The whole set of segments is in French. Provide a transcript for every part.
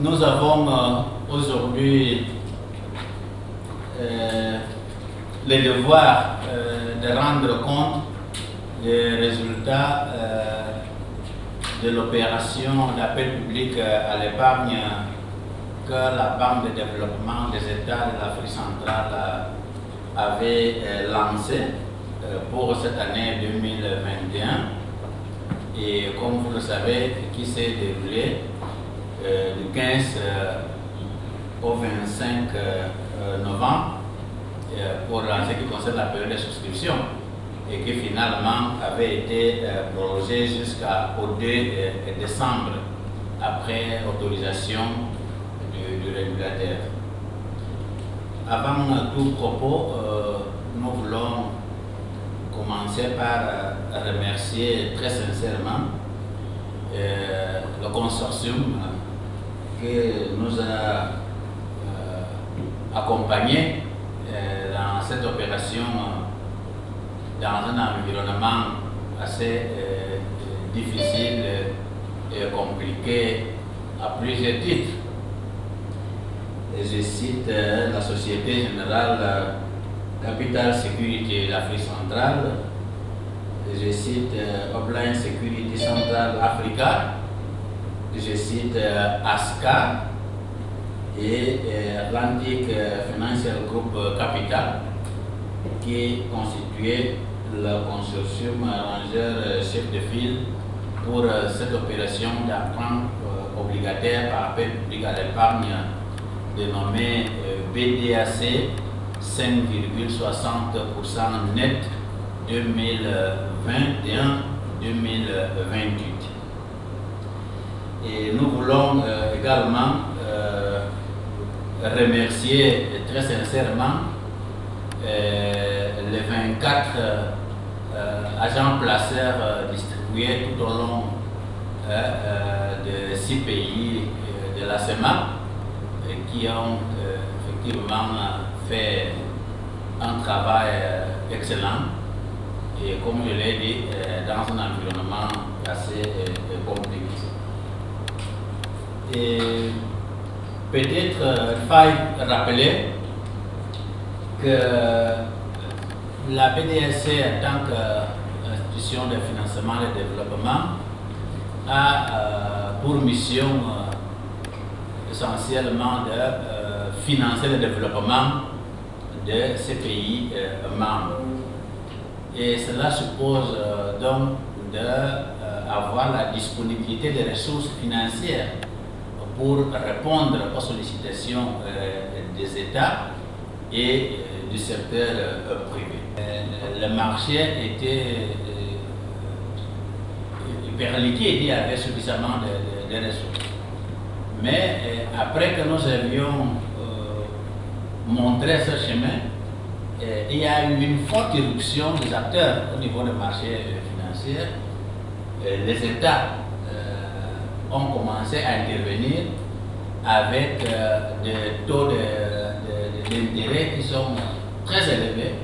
Nous avons aujourd'hui le devoir de rendre compte des résultats de l'opération d'appel public à l'épargne que la Banque de développement des États de l'Afrique centrale avait lancée pour cette année 2021 et comme vous le savez, qui s'est déroulée du 15 au 25 novembre pour ce qui concerne la période de souscription et qui finalement avait été prolongée jusqu'au 2 décembre après autorisation du régulateur. Avant tout propos, nous voulons commencer par remercier très sincèrement le consortium qui nous a accompagnés dans cette opération dans un environnement assez difficile et compliqué à plusieurs titres. Et je cite la Société Générale Capital Security de l'Afrique centrale, je cite Upline Security Central Africa, je cite ASCA et Atlantic Financial Group Capital, qui constituait le consortium arrangeur chef de file pour cette opération d'emprunt obligataire par appel public à l'épargne dénommée BDAC 5,60% net 2021-2028. Et nous voulons également remercier très sincèrement les 24 agents placeurs distribués tout au long de 6 pays de la CEMA qui ont effectivement fait un travail excellent et comme je l'ai dit, dans un environnement assez compliqué. Et peut-être il faille rappeler que la BDAC en tant qu'institution de financement et de développement a pour mission essentiellement de financer le développement de ces pays membres. Et cela suppose donc d'avoir la disponibilité des ressources financières pour répondre aux sollicitations des États et du secteur privé. Le marché était hyper liquide, il y avait suffisamment de ressources. Mais après que nous avions montré ce chemin, il y a eu une forte irruption des acteurs au niveau du marché financier. Les États ont commencé à intervenir avec des taux d'intérêt qui sont très élevés.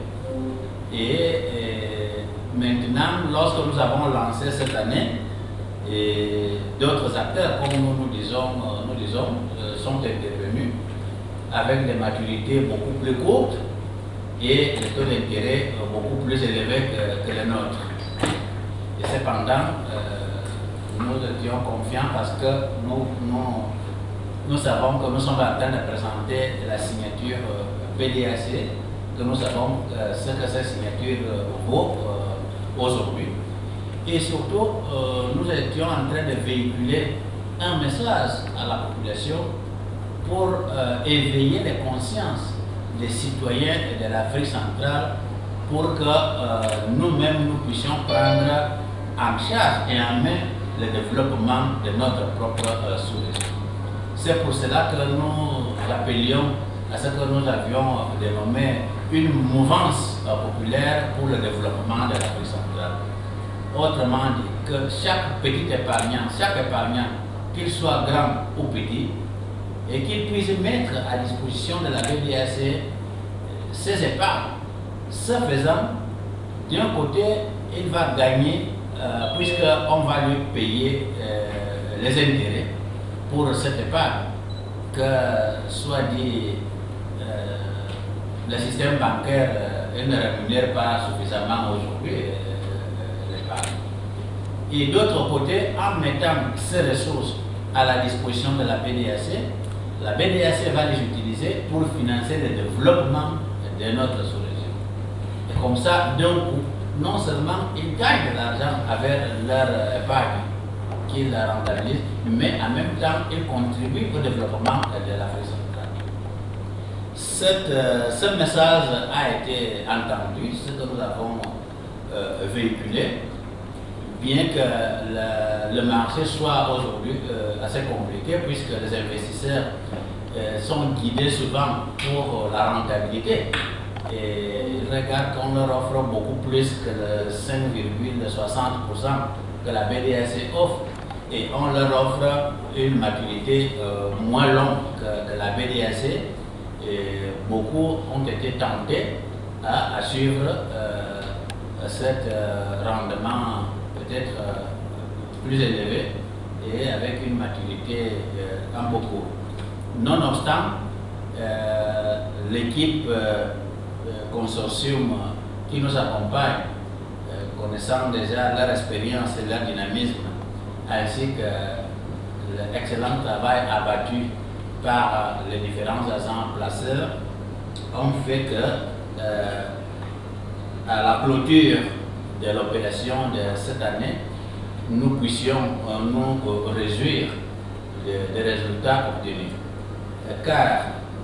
Et maintenant, lorsque nous avons lancé cette année, d'autres acteurs, comme nous disons, sont intervenus avec des maturités beaucoup plus courtes et des taux d'intérêt beaucoup plus élevés que les nôtres. Et cependant, nous étions confiants parce que nous savons que nous sommes en train de présenter la signature BDAC, que nous savons ce que cette signature vaut aujourd'hui. Et surtout, nous étions en train de véhiculer un message à la population pour éveiller les consciences des citoyens et de l'Afrique centrale pour que nous-mêmes nous puissions prendre en charge et en main le développement de notre propre sous-région. C'est pour cela que nous appelions à ce que nous avions dénommé une mouvance populaire pour le développement de l'Afrique centrale. Autrement dit, que chaque petit épargnant, qu'il soit grand ou petit, et qu'il puisse mettre à disposition de la BDAC ses épargnes. Ce faisant, d'un côté, il va gagner puisqu'on va lui payer les intérêts pour cette épargne. que, soit dit, le système bancaire ne rémunère pas suffisamment aujourd'hui l'épargne. Et d'autre côté, en mettant ces ressources à la disposition de la BDAC va les utiliser pour financer le développement de notre sous-région. Et comme ça, d'un coup, non seulement ils gagnent de l'argent avec leur épargne qu'ils rentabilisent, mais en même temps, ils contribuent au développement de l'Afrique centrale. Ce message a été entendu, ce que nous avons véhiculé, bien que le marché soit aujourd'hui assez compliqué, puisque les investisseurs sont guidés souvent pour la rentabilité. Et ils regardent qu'on leur offre beaucoup plus que le 5,60% que la BDAC offre, et on leur offre une maturité moins longue que la BDAC. Et beaucoup ont été tentés à suivre cet rendement peut-être plus élevé et avec une maturité un peu courte. Nonobstant, l'équipe consortium qui nous accompagne, connaissant déjà leur expérience et leur dynamisme, ainsi que l'excellent travail abattu par les différents agents placeurs, ont fait que à la clôture de l'opération de cette année, nous puissions nous réjouir des résultats obtenus. Car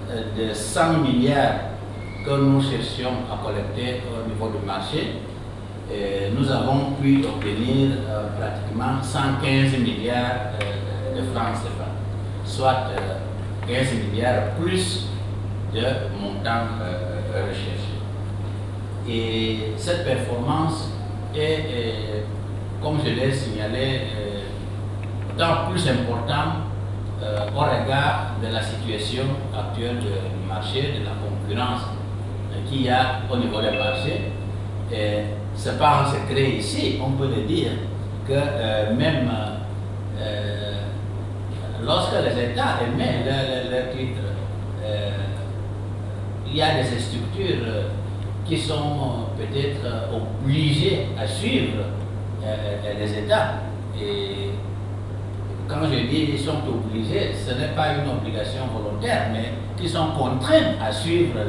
de 100 milliards que nous cherchions à collecter au niveau du marché, nous avons pu obtenir pratiquement 115 milliards de francs CFA, soit 15 milliards plus de montants recherchés. Et cette performance est, comme je l'ai signalé, d'autant plus importante au regard de la situation actuelle du marché, de la concurrence qu'il y a au niveau des marchés. Ce n'est pas un secret ici, on peut le dire, que même lorsque les États émettent leurs titres, il y a des structures qui sont peut-être obligées à suivre les États. Et quand je dis qu'ils sont obligés, ce n'est pas une obligation volontaire, mais qu'ils sont contraints à suivre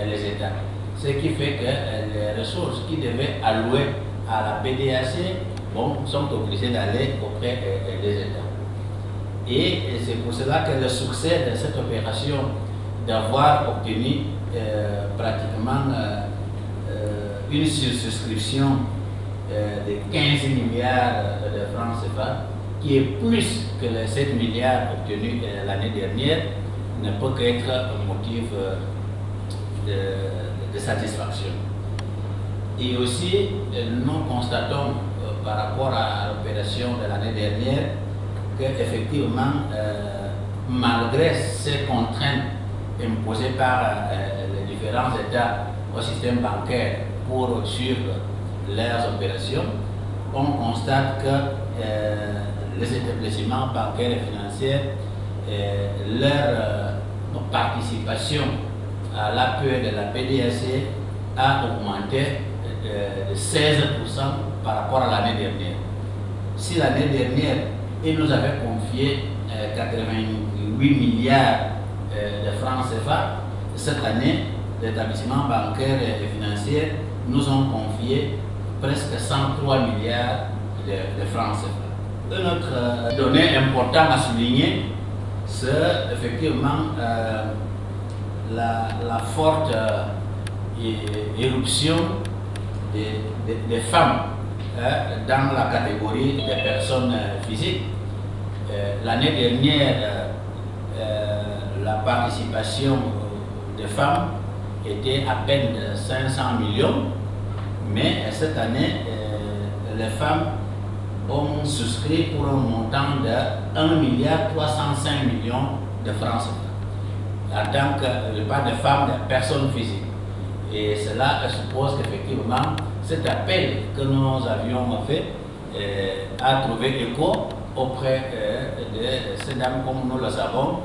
les États. Ce qui fait que les ressources qui devaient allouer à la BDAC sont obligées d'aller auprès des États. Et c'est pour cela que le succès de cette opération, d'avoir obtenu pratiquement une souscription de 15 milliards de francs CFA, qui est plus que les 7 milliards obtenus l'année dernière, ne peut qu'être un motif de satisfaction. Et aussi, nous constatons par rapport à l'opération de l'année dernière qu'effectivement, malgré ces contraintes imposées par les différents États au système bancaire pour suivre leurs opérations, on constate que les établissements bancaires et financiers, leur participation à l'appui de la BDAC a augmenté de 16% par rapport à l'année dernière. Si l'année dernière, ils nous avaient confié 88 milliards de francs CFA, cette année, les établissements bancaires et financiers nous ont confié presque 103 milliards de francs CFA. Une autre donnée importante à souligner, c'est effectivement la forte éruption des femmes dans la catégorie des personnes physiques. L'année dernière, la participation des femmes était à peine de 500 millions, mais cette année, les femmes ont souscrit pour un montant de 1,305 milliard de francs CFA, en tant que, je parle de femmes, de personnes physiques. Et cela suppose qu'effectivement, cet appel que nous avions fait a trouvé écho auprès de ces dames, comme nous le savons.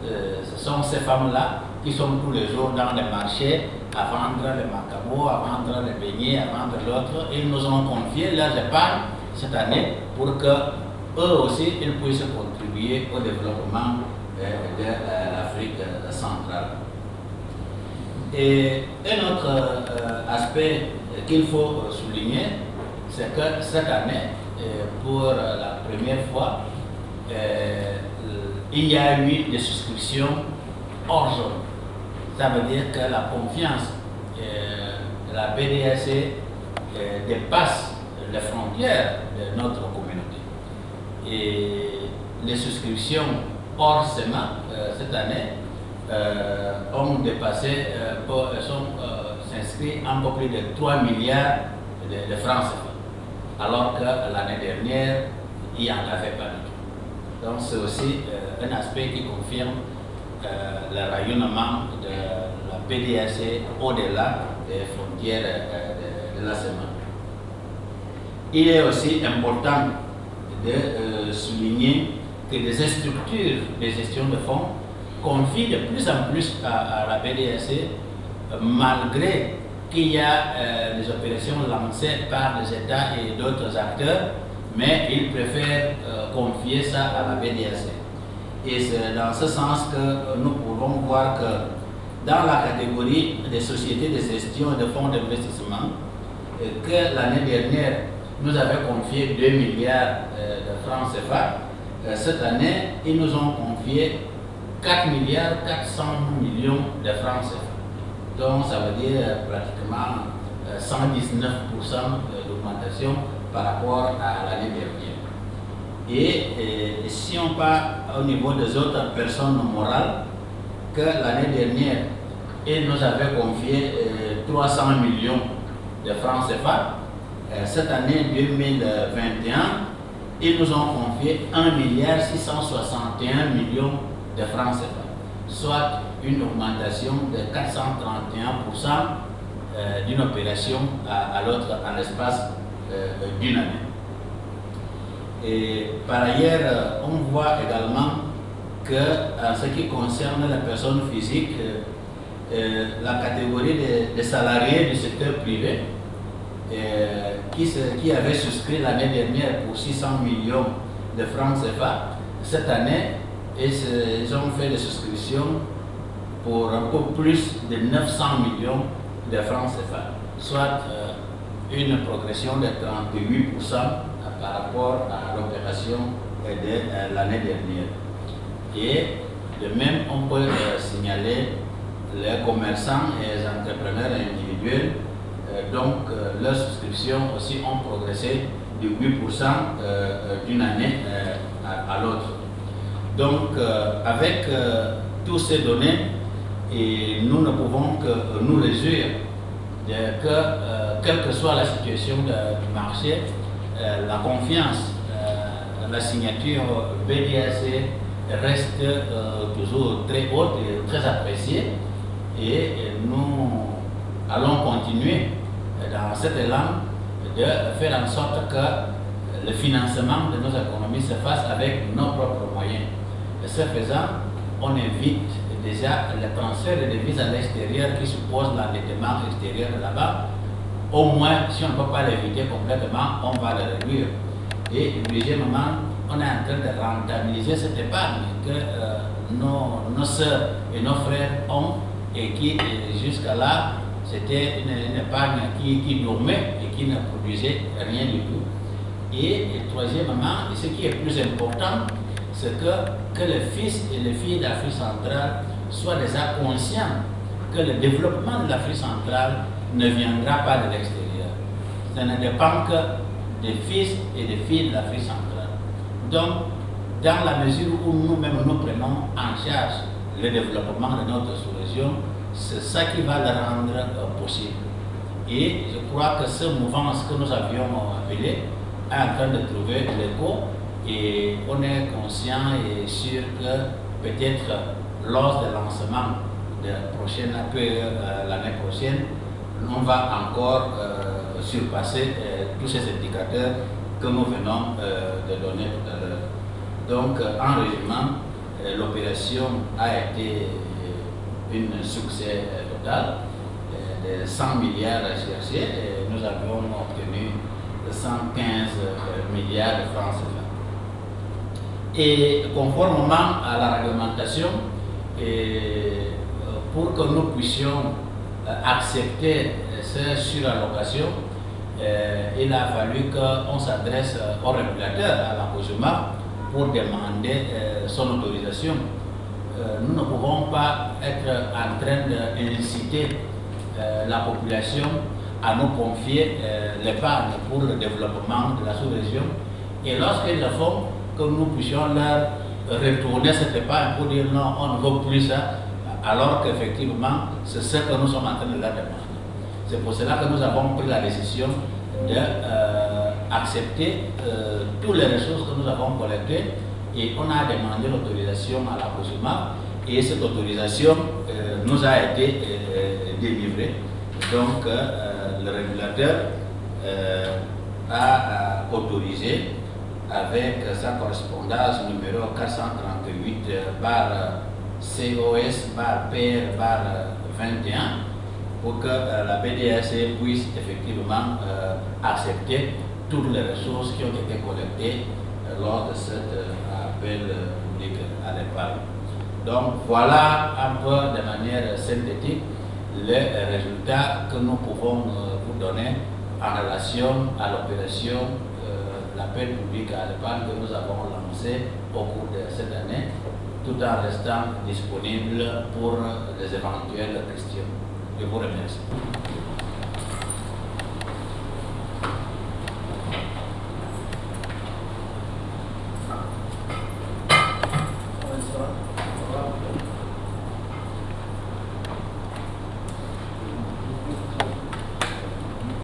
ce sont ces femmes-là qui sont tous les jours dans les marchés à vendre les macabots, à vendre les beignets, à vendre l'autre. Ils nous ont confié leurs épargnes cette année pour que eux aussi ils puissent contribuer au développement de l'Afrique centrale. Et un autre aspect qu'il faut souligner, c'est que cette année, pour la première fois, il y a eu des souscriptions hors zone. Ça veut dire que la confiance de la BDAC dépasse les frontières de notre communauté. Et les souscriptions hors SEMA cette année ont dépassé, sont s'inscrits un peu plus de 3 milliards de francs CFA, alors que l'année dernière, il n'y en avait pas du tout. Donc c'est aussi un aspect qui confirme le rayonnement de la BDAC au-delà des frontières de la SEMA. Il est aussi important de souligner que des structures de gestion de fonds confient de plus en plus à la BDAC, malgré qu'il y a des opérations lancées par les États et d'autres acteurs, mais ils préfèrent confier ça à la BDAC. Et c'est dans ce sens que nous pouvons voir que dans la catégorie des sociétés de gestion de fonds d'investissement, que l'année dernière, nous avons confié 2 milliards de francs CFA. Cette année, ils nous ont confié 4 milliards 400 millions de francs CFA. Donc, ça veut dire pratiquement 119% d'augmentation par rapport à l'année dernière. Et si on part au niveau des autres personnes morales, que l'année dernière, ils nous avaient confié 300 millions de francs CFA. Cette année 2021, ils nous ont confié 1 milliard 661 millions de francs CFA, soit une augmentation de 431% d'une opération à l'autre en l'espace d'une année. Et par ailleurs, on voit également que en ce qui concerne les personnes physiques, la catégorie des salariés du secteur privé qui avait souscrit l'année dernière pour 600 millions de francs CFA, cette année, ils ont fait des souscriptions pour un peu plus de 900 millions de francs CFA, soit une progression de 38% par rapport à l'opération de l'année dernière. Et de même, on peut signaler les commerçants et les entrepreneurs individuels, donc leurs souscriptions aussi ont progressé de 8% d'une année à l'autre. Donc, avec toutes ces données, et nous ne pouvons que nous réjouir que, quelle que soit la situation du marché, la confiance, la signature BDAC reste toujours très haute et très appréciée. Et nous allons continuer dans cet élan de faire en sorte que le financement de nos économies se fasse avec nos propres moyens. Et ce faisant, on évite déjà le transfert de devises à l'extérieur qui suppose l'endettement extérieur de là-bas. Au moins, si on ne peut pas l'éviter complètement, on va le réduire. Et deuxièmement, on est en train de rentabiliser cette épargne que nos sœurs et nos frères ont et qui, jusqu'à là, c'était une épargne qui dormait et qui ne produisait rien du tout. Et troisièmement, et ce qui est plus important, c'est que les fils et les filles d'Afrique centrale soient déjà conscients que le développement de l'Afrique centrale ne viendra pas de l'extérieur. Ça ne dépend que des fils et des filles de l'Afrique centrale. Donc, dans la mesure où nous-mêmes nous prenons en charge le développement de notre sous-région, c'est ça qui va le rendre possible. Et je crois que ce mouvement, ce que nous avions appelé, est en train de trouver l'écho et on est conscient et sûr que peut-être lors du lancement de la prochaine APE l'année prochaine, on va encore surpasser tous ces indicateurs que nous venons de donner tout à l'heure. Donc, en résumé, l'opération a été un succès total. De 100 milliards recherchés, nous avions obtenu 115 milliards de francs CFA. Et conformément à la réglementation, pour que nous puissions accepter cette surallocation, il a fallu qu'on s'adresse au régulateur, à la COJEMA, pour demander son autorisation. Nous ne pouvons pas être en train d'inciter la population à nous confier l'épargne pour le développement de la sous-région. Et lorsqu'ils le font, que nous puissions leur retourner cette épargne pour dire non, on ne veut plus ça, alors qu'effectivement, c'est ce que nous sommes en train de leur demander. C'est pour cela que nous avons pris la décision d'accepter toutes les ressources que nous avons collectées et on a demandé l'autorisation à la COJEMA et cette autorisation nous a été délivrée. Donc le régulateur a autorisé avec sa correspondance numéro 438 COS PR 21 pour que la BDAC puisse effectivement accepter toutes les ressources qui ont été collectées lors de cet appel public à l'épargne. Donc voilà un peu de manière synthétique les résultats que nous pouvons vous donner en relation à l'opération l'appel public à l'épargne que nous avons lancé au cours de cette année, tout en restant disponible pour les éventuelles questions. Je vous remercie.